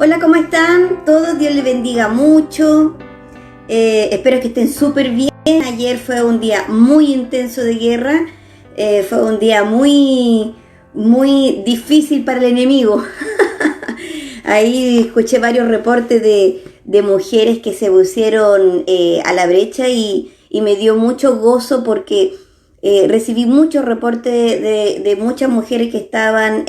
Hola, ¿cómo están? Todos, Dios les bendiga mucho. Espero que estén súper bien. Ayer fue un día muy intenso de guerra. Fue un día muy difícil para el enemigo. Ahí escuché varios reportes de mujeres que se pusieron a la brecha y me dio mucho gozo porque recibí muchos reportes de muchas mujeres que estaban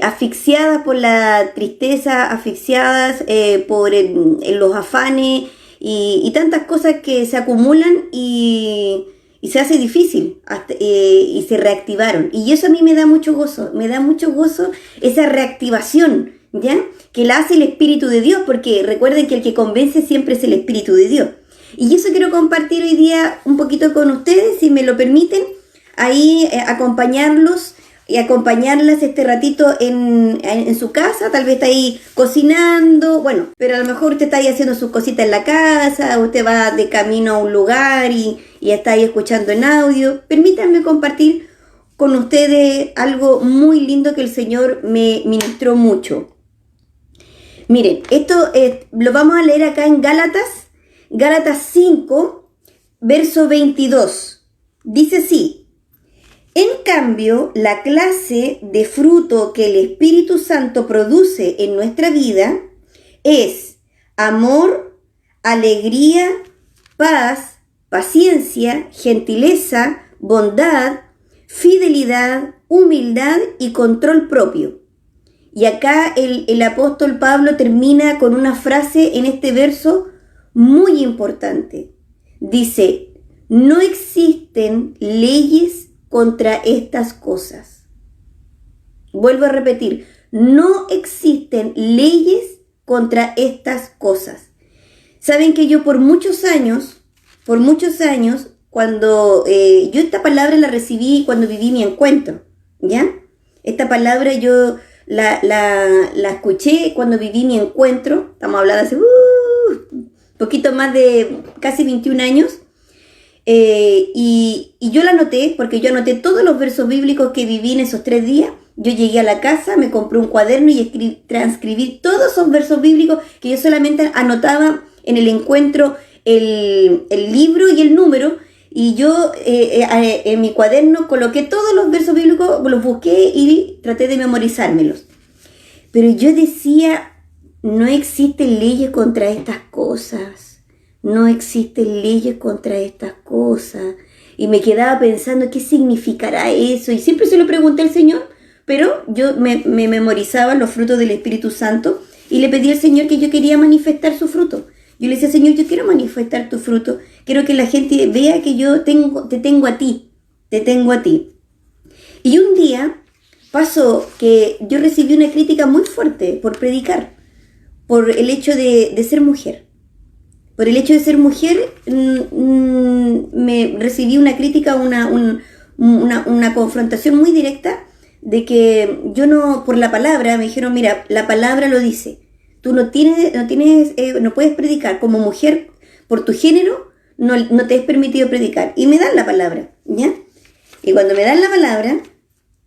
asfixiadas por la tristeza, asfixiadas por los afanes y tantas cosas que se acumulan y se hace difícil y se reactivaron. Y eso a mí me da mucho gozo esa reactivación, ¿ya? Que la hace el Espíritu de Dios, porque recuerden que el que convence siempre es el Espíritu de Dios. Y eso quiero compartir hoy día un poquito con ustedes, si me lo permiten, ahí acompañarlos y acompañarlas este ratito en su casa. Tal vez está ahí cocinando, bueno, pero a lo mejor usted está ahí haciendo sus cositas en la casa, usted va de camino a un lugar y está ahí escuchando en audio. Permítanme compartir con ustedes algo muy lindo que el Señor me ministró mucho. Miren, esto lo vamos a leer acá en Gálatas 5, verso 22. Dice así: en cambio, la clase de fruto que el Espíritu Santo produce en nuestra vida es amor, alegría, paz, paciencia, gentileza, bondad, fidelidad, humildad y control propio. Y acá el apóstol Pablo termina con una frase en este verso muy importante. Dice: no existen leyes contra estas cosas. Vuelvo a repetir, no existen leyes contra estas cosas. Saben que yo por muchos años, cuando yo esta palabra la recibí cuando viví mi encuentro, ¿ya? Esta palabra yo la escuché cuando viví mi encuentro, estamos hablando hace poquito más de casi 21 años. Y yo la anoté, porque yo anoté todos los versos bíblicos que viví en esos 3 días. Yo llegué a la casa, me compré un cuaderno y transcribí todos esos versos bíblicos que yo solamente anotaba en el encuentro el libro y el número. Y yo en mi cuaderno coloqué todos los versos bíblicos, los busqué y traté de memorizármelos. Pero yo decía, no existen leyes contra estas cosas. No existen leyes contra estas cosas. Y me quedaba pensando, ¿qué significará eso? Y siempre se lo pregunté al Señor, pero yo me memorizaba los frutos del Espíritu Santo y le pedí al Señor que yo quería manifestar su fruto. Yo le decía: Señor, yo quiero manifestar tu fruto. Quiero que la gente vea que yo te tengo a ti. Y un día pasó que yo recibí una crítica muy fuerte por predicar, por el hecho de ser mujer. Por el hecho de ser mujer, me recibí una crítica, una confrontación muy directa de que yo no, por la palabra, me dijeron: mira, la palabra lo dice, tú no puedes predicar como mujer, por tu género, no te es permitido predicar. Y me dan la palabra, ¿ya? Y cuando me dan la palabra,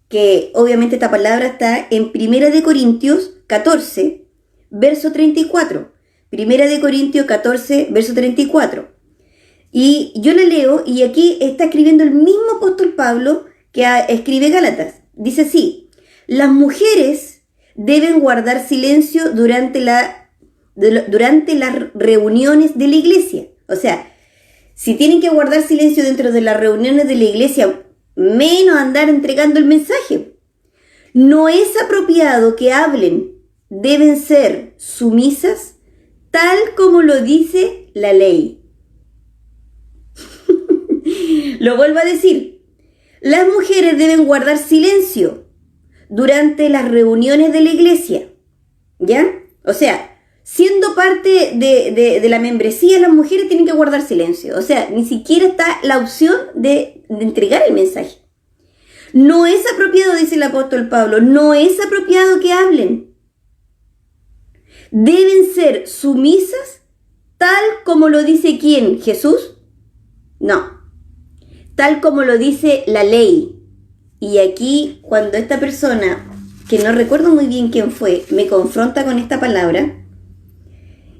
que obviamente esta palabra está en 1 Corintios 14, verso 34. 1 Corintios 14, verso 34. Y yo la leo, y aquí está escribiendo el mismo apóstol Pablo que escribe Gálatas. Dice así: las mujeres deben guardar silencio durante las reuniones de la iglesia. O sea, si tienen que guardar silencio dentro de las reuniones de la iglesia, menos andar entregando el mensaje. No es apropiado que hablen, deben ser sumisas, tal como lo dice la ley. Lo vuelvo a decir. Las mujeres deben guardar silencio durante las reuniones de la iglesia, ¿ya? O sea, siendo parte de la membresía, las mujeres tienen que guardar silencio. O sea, ni siquiera está la opción de entregar el mensaje. No es apropiado, dice el apóstol Pablo, no es apropiado que hablen. Deben ser sumisas, tal como lo dice ¿quién? ¿Jesús? No. Tal como lo dice la ley. Y aquí, cuando esta persona que no recuerdo muy bien quién fue, me confronta con esta palabra.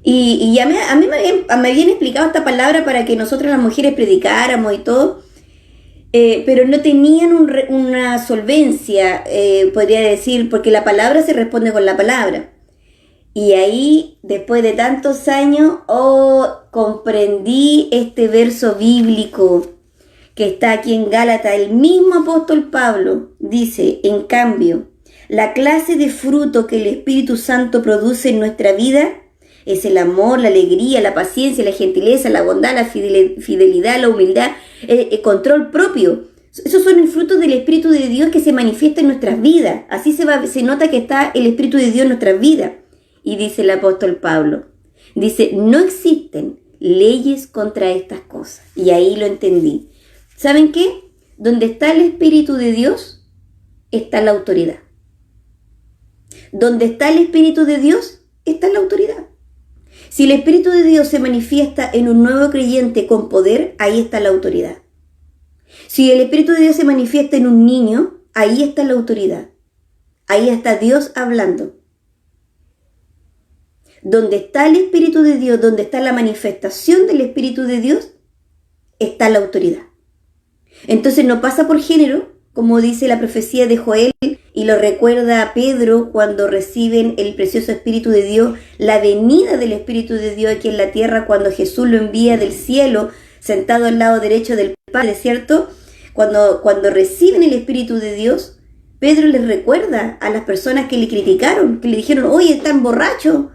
Y a mí me habían explicado esta palabra para que nosotras las mujeres predicáramos y todo, pero no tenían una solvencia, podría decir, porque la palabra se responde con la palabra. Y ahí, después de tantos años, comprendí este verso bíblico que está aquí en Gálatas. El mismo apóstol Pablo dice, en cambio, la clase de fruto que el Espíritu Santo produce en nuestra vida es el amor, la alegría, la paciencia, la gentileza, la bondad, la fidelidad, la humildad, el control propio. Esos son el fruto del Espíritu de Dios que se manifiesta en nuestras vidas. Así se nota que está el Espíritu de Dios en nuestras vidas. Y dice el apóstol Pablo, dice, no existen leyes contra estas cosas. Y ahí lo entendí. ¿Saben qué? Donde está el Espíritu de Dios, está la autoridad. Donde está el Espíritu de Dios, está la autoridad. Si el Espíritu de Dios se manifiesta en un nuevo creyente con poder, ahí está la autoridad. Si el Espíritu de Dios se manifiesta en un niño, ahí está la autoridad. Ahí está Dios hablando. Donde está el Espíritu de Dios, donde está la manifestación del Espíritu de Dios, está la autoridad. Entonces no pasa por género, como dice la profecía de Joel, y lo recuerda a Pedro cuando reciben el precioso Espíritu de Dios, la venida del Espíritu de Dios aquí en la tierra, cuando Jesús lo envía del cielo, sentado al lado derecho del Padre, ¿cierto? Cuando reciben el Espíritu de Dios, Pedro les recuerda a las personas que le criticaron, que le dijeron, oye, están borrachos.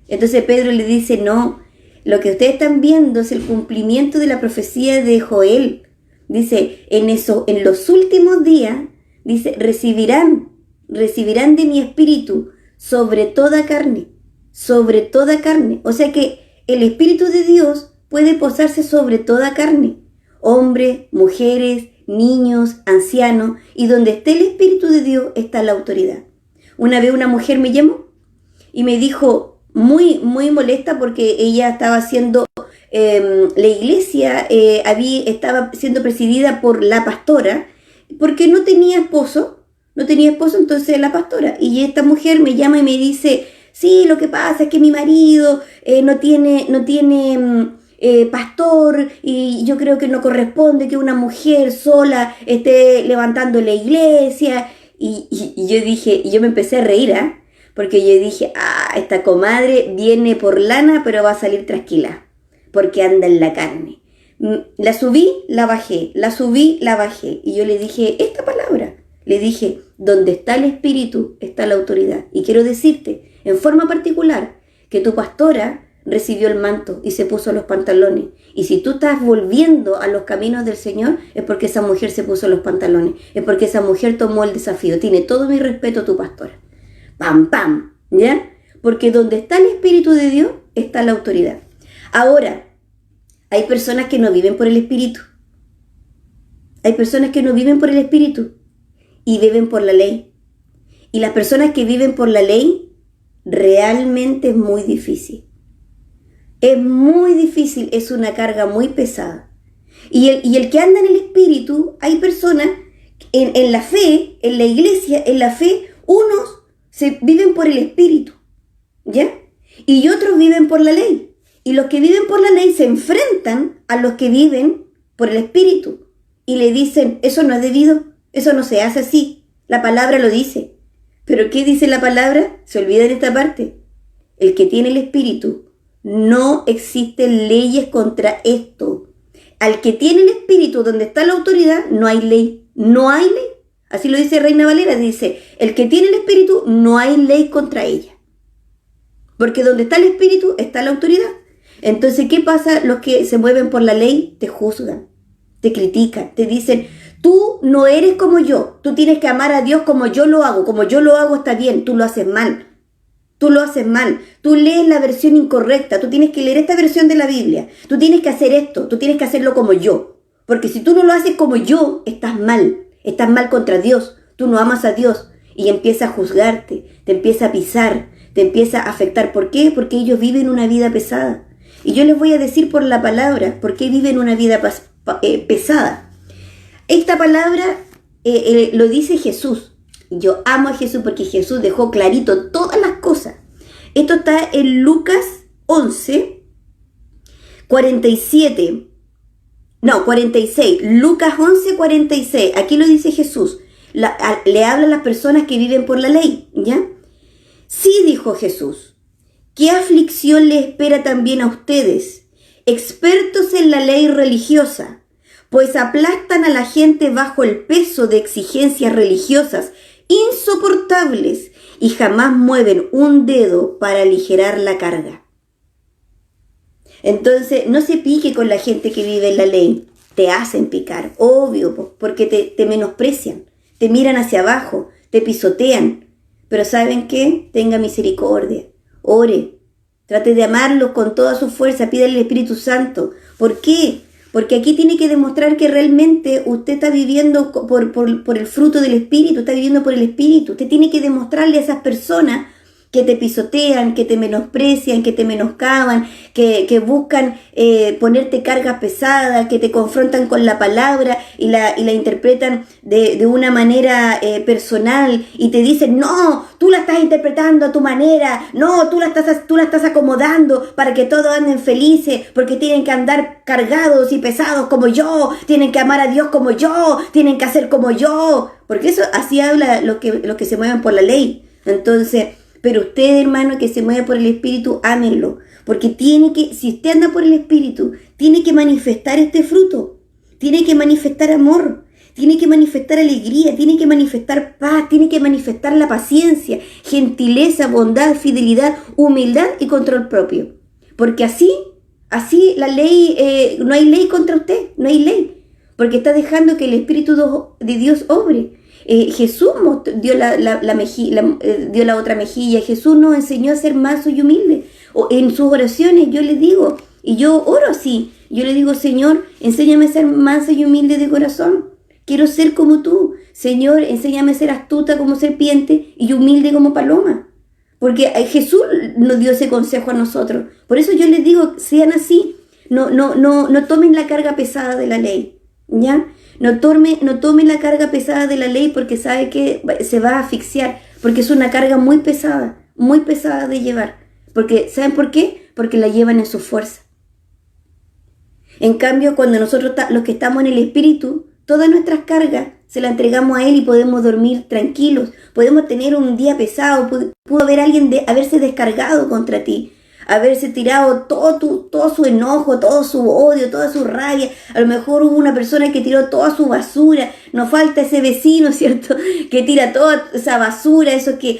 Entonces Pedro le dice, no, lo que ustedes están viendo es el cumplimiento de la profecía de Joel. Dice, en los últimos días, dice, recibirán de mi espíritu sobre toda carne. O sea que el Espíritu de Dios puede posarse sobre toda carne. Hombres, mujeres, niños, ancianos, y donde esté el Espíritu de Dios está la autoridad. Una vez una mujer me llamó y me dijo, muy, muy molesta porque ella estaba haciendo... la iglesia estaba siendo presidida por la pastora porque no tenía esposo, entonces la pastora. Y esta mujer me llama y me dice, sí, lo que pasa es que mi marido no tiene pastor y yo creo que no corresponde que una mujer sola esté levantando la iglesia. Y yo dije, y yo me empecé a reír, porque yo dije, esta comadre viene por lana pero va a salir trasquilada, porque anda en la carne. La subí, la bajé, la subí, la bajé. Y yo le dije esta palabra. Le dije, donde está el Espíritu, está la autoridad. Y quiero decirte, en forma particular, que tu pastora recibió el manto y se puso los pantalones. Y si tú estás volviendo a los caminos del Señor, es porque esa mujer se puso los pantalones. Es porque esa mujer tomó el desafío. Tiene todo mi respeto tu pastora. ¡Pam, pam! ¿Ya? Porque donde está el Espíritu de Dios, está la autoridad. Ahora, hay personas que no viven por el Espíritu. Hay personas que no viven por el Espíritu y viven por la ley. Y las personas que viven por la ley realmente es muy difícil. Es muy difícil, es una carga muy pesada. Y el que anda en el Espíritu, hay personas en la fe, en la iglesia, en la fe, unos viven por el Espíritu, ¿ya? Y otros viven por la ley. Y los que viven por la ley se enfrentan a los que viven por el Espíritu. Y le dicen, eso no es debido, eso no se hace así. La palabra lo dice. ¿Pero qué dice la palabra? Se olvida de esta parte. El que tiene el Espíritu, no existen leyes contra esto. Al que tiene el Espíritu, donde está la autoridad, no hay ley. No hay ley. Así lo dice Reina Valera, dice, el que tiene el Espíritu, no hay ley contra ella. Porque donde está el Espíritu, está la autoridad. Entonces, ¿qué pasa? Los que se mueven por la ley te juzgan, te critican, te dicen, tú no eres como yo, tú tienes que amar a Dios como yo lo hago está bien, tú lo haces mal, tú lees la versión incorrecta, tú tienes que leer esta versión de la Biblia, tú tienes que hacer esto, tú tienes que hacerlo como yo, porque si tú no lo haces como yo, estás mal contra Dios, tú no amas a Dios y empieza a juzgarte, te empieza a pisar, te empieza a afectar. ¿Por qué? Porque ellos viven una vida pesada. Y yo les voy a decir por la palabra, por qué viven una vida pesada. Esta palabra lo dice Jesús. Yo amo a Jesús porque Jesús dejó clarito todas las cosas. Esto está en Lucas 11, 47. No, 46. Lucas 11, 46. Aquí lo dice Jesús. Le habla a las personas que viven por la ley, ¿ya? Sí, dijo Jesús. ¿Qué aflicción le espera también a ustedes, expertos en la ley religiosa? Pues aplastan a la gente bajo el peso de exigencias religiosas insoportables y jamás mueven un dedo para aligerar la carga. Entonces, no se pique con la gente que vive en la ley. Te hacen picar, obvio, porque te menosprecian, te miran hacia abajo, te pisotean. Pero ¿saben qué? Tenga misericordia, ore, trate de amarlos con toda su fuerza, pídale al Espíritu Santo. ¿Por qué? Porque aquí tiene que demostrar que realmente usted está viviendo por el fruto del Espíritu, está viviendo por el Espíritu. Usted tiene que demostrarle a esas personas que te pisotean, que te menosprecian, que te menoscaban, que buscan ponerte cargas pesadas, que te confrontan con la palabra y la interpretan de una manera personal y te dicen, no, tú la estás interpretando a tu manera, no, tú la estás acomodando para que todos anden felices, porque tienen que andar cargados y pesados como yo, tienen que amar a Dios como yo, tienen que hacer como yo, porque eso así habla los que se mueven por la ley. Entonces, pero usted, hermano, que se mueve por el Espíritu, ámenlo. Porque si usted anda por el Espíritu, tiene que manifestar este fruto. Tiene que manifestar amor. Tiene que manifestar alegría. Tiene que manifestar paz. Tiene que manifestar la paciencia, gentileza, bondad, fidelidad, humildad y control propio. Porque así la ley, no hay ley contra usted. No hay ley. Porque está dejando que el Espíritu de Dios obre. Jesús dio dio la otra mejilla. Jesús nos enseñó a ser manso y humilde. En sus oraciones yo le digo, y yo oro así, yo le digo, Señor, enséñame a ser manso y humilde de corazón. Quiero ser como tú. Señor, enséñame a ser astuta como serpiente y humilde como paloma. Porque Jesús nos dio ese consejo a nosotros. Por eso yo les digo, sean así. No tomen la carga pesada de la ley, ¿ya? No tome la carga pesada de la ley porque sabe que se va a asfixiar, porque es una carga muy pesada de llevar. Porque, ¿saben por qué? Porque la llevan en su fuerza. En cambio, cuando nosotros, los que estamos en el Espíritu, todas nuestras cargas se las entregamos a Él y podemos dormir tranquilos. Podemos tener un día pesado, pudo haber alguien haberse descargado contra ti, haberse tirado todo su enojo, todo su odio, toda su rabia. A lo mejor hubo una persona que tiró toda su basura. Nos falta ese vecino, ¿cierto? Que tira toda esa basura, esos que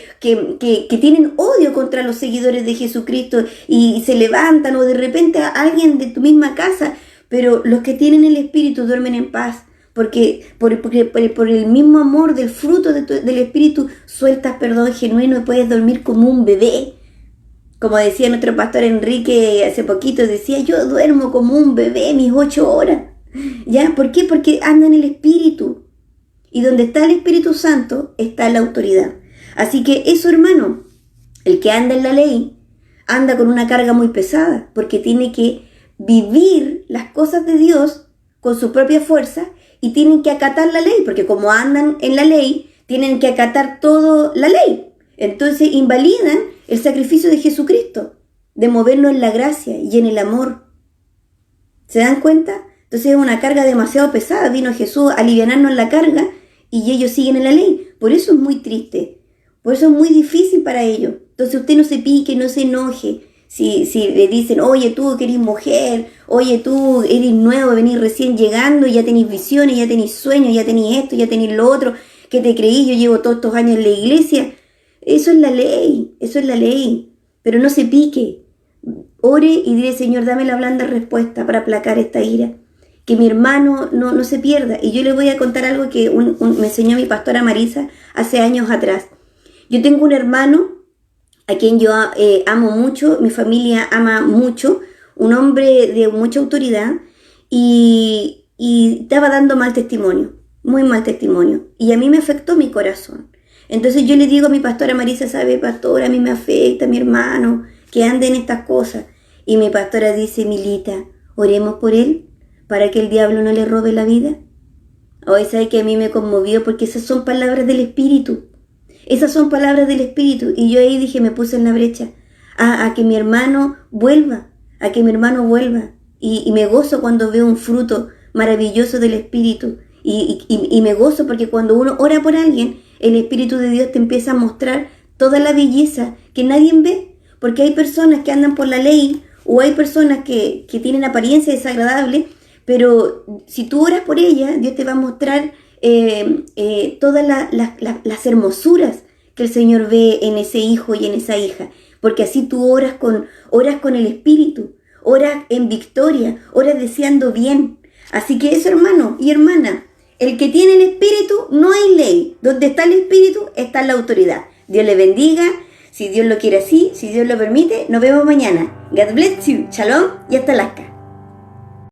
tienen odio contra los seguidores de Jesucristo y se levantan, o de repente a alguien de tu misma casa. Pero los que tienen el Espíritu duermen en paz. Porque por el mismo amor del fruto del Espíritu sueltas perdón genuino y puedes dormir como un bebé. Como decía nuestro pastor Enrique hace poquito, decía, yo duermo como un bebé mis 8 horas. ¿Ya? ¿Por qué? Porque anda en el Espíritu. Y donde está el Espíritu Santo, está la autoridad. Así que eso, hermano, el que anda en la ley, anda con una carga muy pesada, porque tiene que vivir las cosas de Dios con su propia fuerza y tienen que acatar la ley, porque como andan en la ley, tienen que acatar toda la ley. Entonces invalidan el sacrificio de Jesucristo, de movernos en la gracia y en el amor. ¿Se dan cuenta? Entonces es una carga demasiado pesada. Vino Jesús a alivianarnos la carga y ellos siguen en la ley. Por eso es muy triste. Por eso es muy difícil para ellos. Entonces usted no se pique, no se enoje. Si le dicen, oye tú que eres mujer, oye tú eres nuevo, venís recién llegando, ya tenés visiones, ya tenés sueños, ya tenés esto, ya tenés lo otro, que te creí, yo llevo todos estos años en la iglesia. Eso es la ley, pero no se pique. Ore y dile, Señor, dame la blanda respuesta para aplacar esta ira. Que mi hermano no se pierda. Y yo le voy a contar algo que me enseñó mi pastora Marisa hace años atrás. Yo tengo un hermano a quien yo amo mucho, mi familia ama mucho, un hombre de mucha autoridad y estaba dando mal testimonio, muy mal testimonio. Y a mí me afectó mi corazón. Entonces yo le digo a mi pastora Marisa, ¿sabe, pastora? A mí me afecta, mi hermano, que ande en estas cosas. Y mi pastora dice, Milita, oremos por él, para que el diablo no le robe la vida. Hoy sabe que a mí me conmovió, porque esas son palabras del Espíritu. Esas son palabras del Espíritu. Y yo ahí dije, me puse en la brecha a que mi hermano vuelva, a que mi hermano vuelva. Y me gozo cuando veo un fruto maravilloso del Espíritu. Y me gozo porque cuando uno ora por alguien, el Espíritu de Dios te empieza a mostrar toda la belleza que nadie ve. Porque hay personas que andan por la ley o hay personas que tienen apariencia desagradable, pero si tú oras por ella, Dios te va a mostrar todas las hermosuras que el Señor ve en ese hijo y en esa hija. Porque así tú oras con el Espíritu, oras en victoria, oras deseando bien. Así que eso, hermano y hermana, el que tiene el Espíritu, no hay ley. Donde está el Espíritu, está la autoridad. Dios le bendiga, si Dios lo quiere así, si Dios lo permite. Nos vemos mañana. God bless you. Shalom y hasta Alaska.